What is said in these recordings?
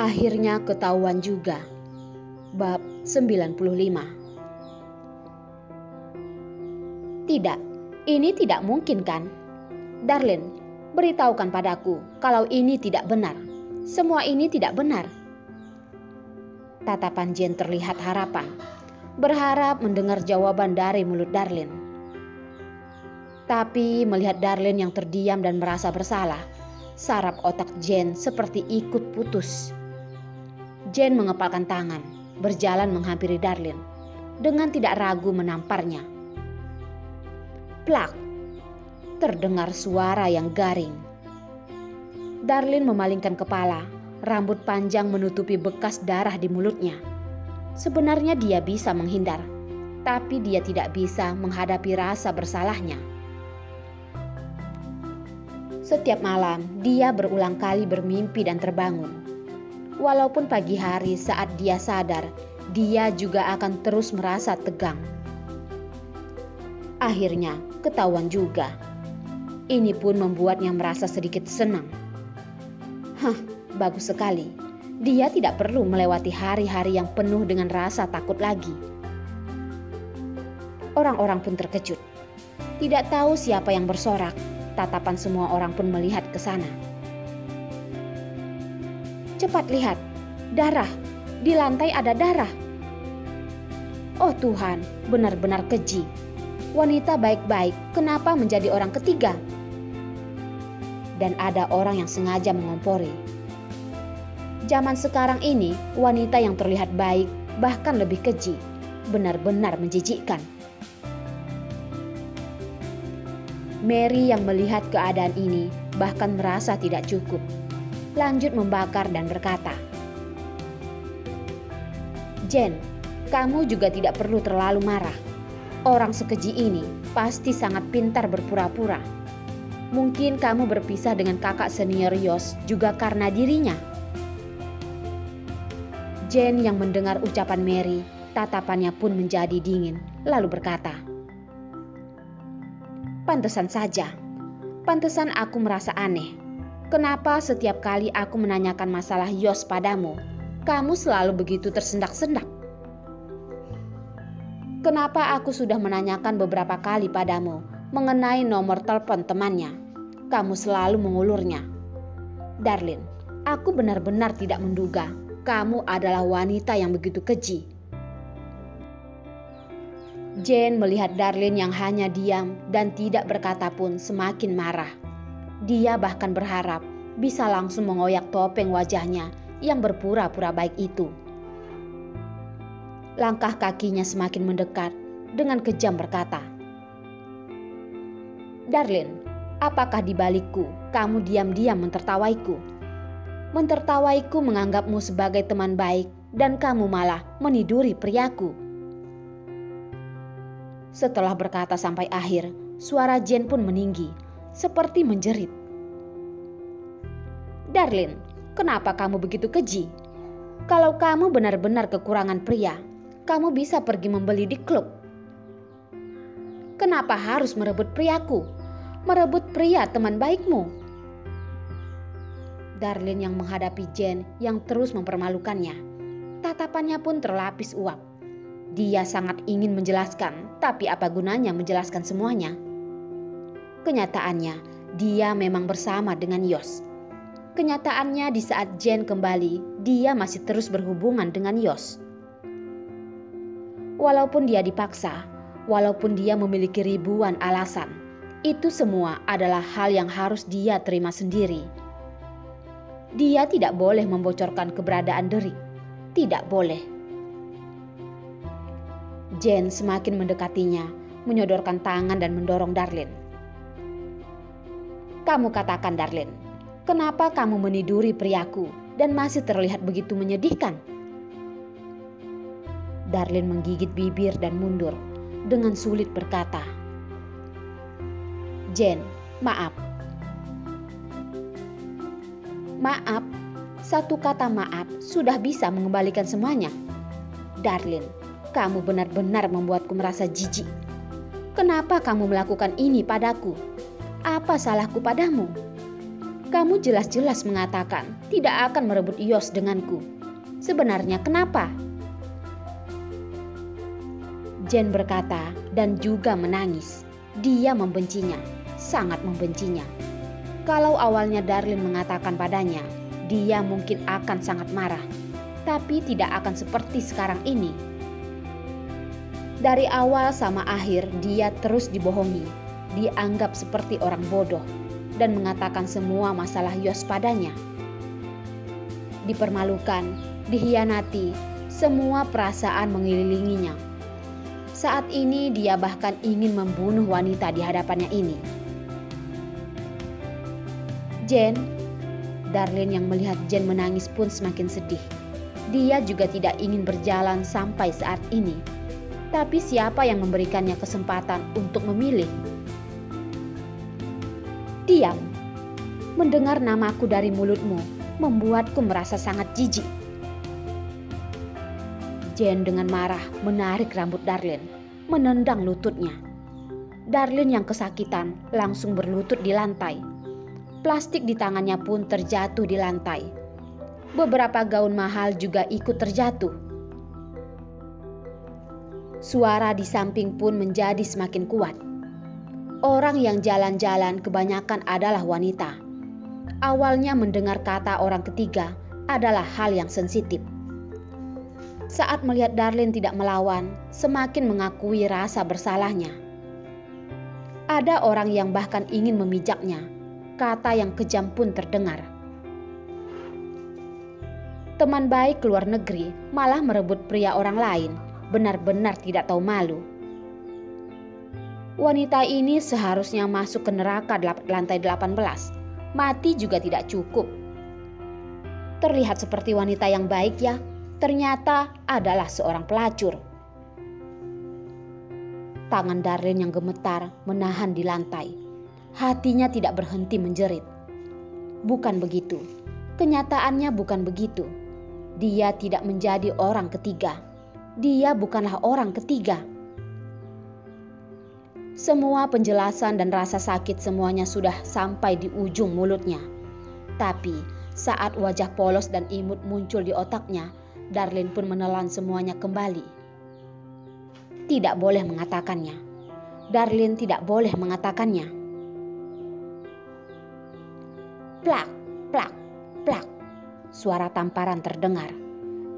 Akhirnya ketahuan juga. Bab 95. Tidak, ini tidak mungkin kan? Darlene, beritahukan padaku kalau ini tidak benar. Semua ini tidak benar. Tatapan Jane terlihat harapan, berharap mendengar jawaban dari mulut Darlene. Tapi melihat Darlene yang terdiam dan merasa bersalah, saraf otak Jane seperti ikut putus. Jane mengepalkan tangan, berjalan menghampiri Darlene, dengan tidak ragu menamparnya. Plak! Terdengar suara yang garing. Darlene memalingkan kepala, rambut panjang menutupi bekas darah di mulutnya. Sebenarnya dia bisa menghindar, tapi dia tidak bisa menghadapi rasa bersalahnya. Setiap malam, dia berulang kali bermimpi dan terbangun. Walaupun pagi hari saat dia sadar, dia juga akan terus merasa tegang. Akhirnya, ketahuan juga. Ini pun membuatnya merasa sedikit senang. Bagus sekali. Dia tidak perlu melewati hari-hari yang penuh dengan rasa takut lagi. Orang-orang pun terkejut. Tidak tahu siapa yang bersorak. Tatapan semua orang pun melihat ke sana. Cepat lihat, darah. Di lantai ada darah. Oh Tuhan, benar-benar keji. Wanita baik-baik, kenapa menjadi orang ketiga? Dan ada orang yang sengaja mengompori. Zaman sekarang ini, wanita yang terlihat baik, bahkan lebih keji. Benar-benar menjijikkan. Mary yang melihat keadaan ini bahkan merasa tidak cukup. Lanjut membakar dan berkata, Jane, kamu juga tidak perlu terlalu marah. Orang sekeji ini pasti sangat pintar berpura-pura. Mungkin kamu berpisah dengan kakak senior Yos juga karena dirinya. Jane yang mendengar ucapan Mary, tatapannya pun menjadi dingin, lalu berkata, Pantesan saja, pantesan aku merasa aneh. Kenapa setiap kali aku menanyakan masalah Yos padamu, kamu selalu begitu tersendak-sendak? Kenapa aku sudah menanyakan beberapa kali padamu mengenai nomor telepon temannya, kamu selalu mengulurnya? Darlene, aku benar-benar tidak menduga kamu adalah wanita yang begitu keji. Jane melihat Darlene yang hanya diam dan tidak berkata pun semakin marah. Dia bahkan berharap bisa langsung mengoyak topeng wajahnya yang berpura-pura baik itu. Langkah kakinya semakin mendekat dengan kejam berkata, Darlene, apakah di balikku kamu diam-diam mentertawaiku? Mentertawaiku menganggapmu sebagai teman baik dan kamu malah meniduri priaku. Setelah berkata sampai akhir, suara Jane pun meninggi, seperti menjerit. Darlene, kenapa kamu begitu keji? Kalau kamu benar-benar kekurangan pria, kamu bisa pergi membeli di klub. Kenapa harus merebut priaku? Merebut pria teman baikmu? Darlene yang menghadapi Jane yang terus mempermalukannya. Tatapannya pun terlapis uap. Dia sangat ingin menjelaskan, tapi apa gunanya menjelaskan semuanya? Kenyataannya, dia memang bersama dengan Yos. Kenyataannya di saat Jane kembali, dia masih terus berhubungan dengan Yos. Walaupun dia dipaksa, walaupun dia memiliki ribuan alasan, itu semua adalah hal yang harus dia terima sendiri. Dia tidak boleh membocorkan keberadaan Derek. Tidak boleh. Jane semakin mendekatinya, menyodorkan tangan dan mendorong Darlene. Kamu katakan, Darlene, kenapa kamu meniduri priaku dan masih terlihat begitu menyedihkan? Darlene menggigit bibir dan mundur, dengan sulit berkata, Jane, maaf. Maaf, satu kata maaf sudah bisa mengembalikan semuanya. Darlene, kamu benar-benar membuatku merasa jijik. Kenapa kamu melakukan ini padaku? Apa salahku padamu? Kamu jelas-jelas mengatakan tidak akan merebut Yos denganku. Sebenarnya kenapa? Jane berkata dan juga menangis. Dia membencinya, sangat membencinya. Kalau awalnya Darlin mengatakan padanya, dia mungkin akan sangat marah. Tapi tidak akan seperti sekarang ini. Dari awal sama akhir dia terus dibohongi, dianggap seperti orang bodoh, dan mengatakan semua masalah Yos padanya. Dipermalukan, dihianati, semua perasaan mengelilinginya. Saat ini dia bahkan ingin membunuh wanita di hadapannya ini. Jane, Darlin yang melihat Jane menangis pun semakin sedih. Dia juga tidak ingin berjalan sampai saat ini. Tapi siapa yang memberikannya kesempatan untuk memilih? Diam. Mendengar namaku dari mulutmu membuatku merasa sangat jijik. Jane dengan marah menarik rambut Darlin, menendang lututnya. Darlin yang kesakitan langsung berlutut di lantai. Plastik di tangannya pun terjatuh di lantai. Beberapa gaun mahal juga ikut terjatuh. Suara di samping pun menjadi semakin kuat. Orang yang jalan-jalan kebanyakan adalah wanita. Awalnya mendengar kata orang ketiga adalah hal yang sensitif. Saat melihat Darlin tidak melawan, semakin mengakui rasa bersalahnya. Ada orang yang bahkan ingin memijaknya. Kata yang kejam pun terdengar. Teman baik keluar negeri malah merebut pria orang lain. Benar-benar tidak tahu malu. Wanita ini seharusnya masuk ke neraka lantai 18. Mati juga tidak cukup. Terlihat seperti wanita yang baik ya. Ternyata adalah seorang pelacur. Tangan Darlin yang gemetar menahan di lantai. Hatinya tidak berhenti menjerit. Bukan begitu. Kenyataannya bukan begitu. Dia tidak menjadi orang ketiga. Dia bukanlah orang ketiga. Semua penjelasan dan rasa sakit semuanya sudah sampai di ujung mulutnya. Tapi saat wajah polos dan imut muncul di otaknya, Darlin pun menelan semuanya kembali. Tidak boleh mengatakannya. Darlin tidak boleh mengatakannya. Plak, plak, plak. Suara tamparan terdengar.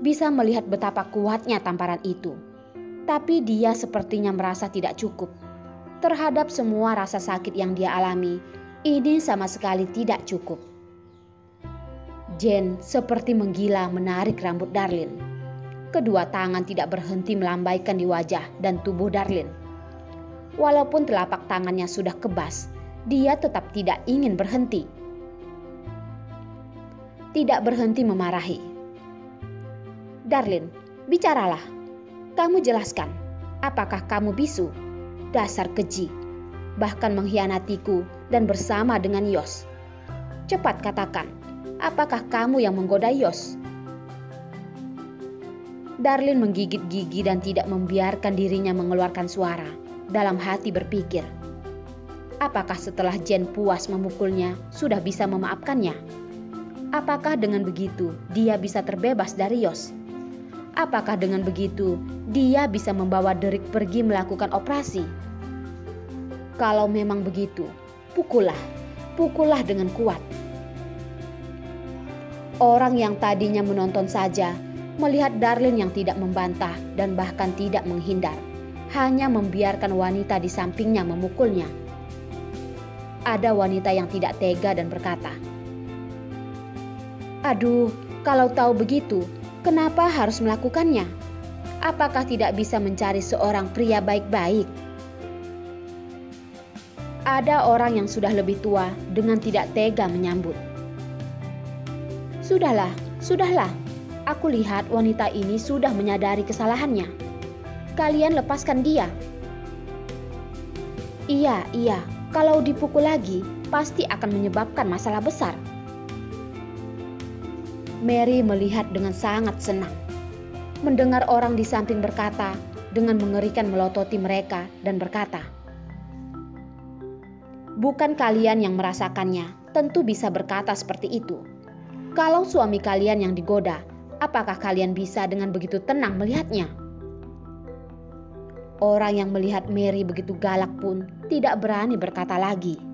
Bisa melihat betapa kuatnya tamparan itu. Tapi dia sepertinya merasa tidak cukup. Terhadap semua rasa sakit yang dia alami, ini sama sekali tidak cukup. Jane seperti menggila menarik rambut Darlin. Kedua tangan tidak berhenti melambaikan di wajah dan tubuh Darlin. Walaupun telapak tangannya sudah kebas, dia tetap tidak ingin berhenti. Tidak berhenti memarahi. Darlin, bicaralah. Kamu jelaskan, apakah kamu bisu? Dasar keji, bahkan mengkhianatiku dan bersama dengan Yos. Cepat katakan, apakah kamu yang menggoda Yos? Darlin menggigit gigi dan tidak membiarkan dirinya mengeluarkan suara. Dalam hati berpikir, apakah setelah Jane puas memukulnya sudah bisa memaafkannya? Apakah dengan begitu dia bisa terbebas dari Yos? Apakah dengan begitu dia bisa membawa Derek pergi melakukan operasi? Kalau memang begitu, pukullah dengan kuat. Orang yang tadinya menonton saja melihat Darlin yang tidak membantah dan bahkan tidak menghindar, hanya membiarkan wanita di sampingnya memukulnya. Ada wanita yang tidak tega dan berkata, "Aduh, kalau tahu begitu, kenapa harus melakukannya? Apakah tidak bisa mencari seorang pria baik-baik?" Ada orang yang sudah lebih tua dengan tidak tega menyambut. Sudahlah. Aku lihat wanita ini sudah menyadari kesalahannya. Kalian lepaskan dia." Iya. Kalau dipukul lagi, pasti akan menyebabkan masalah besar. Mary melihat dengan sangat senang. Mendengar orang di samping berkata dengan mengerikan melototi mereka dan berkata, "Bukan kalian yang merasakannya, tentu bisa berkata seperti itu. Kalau suami kalian yang digoda, apakah kalian bisa dengan begitu tenang melihatnya? Orang yang melihat Mary begitu galak pun tidak berani berkata lagi.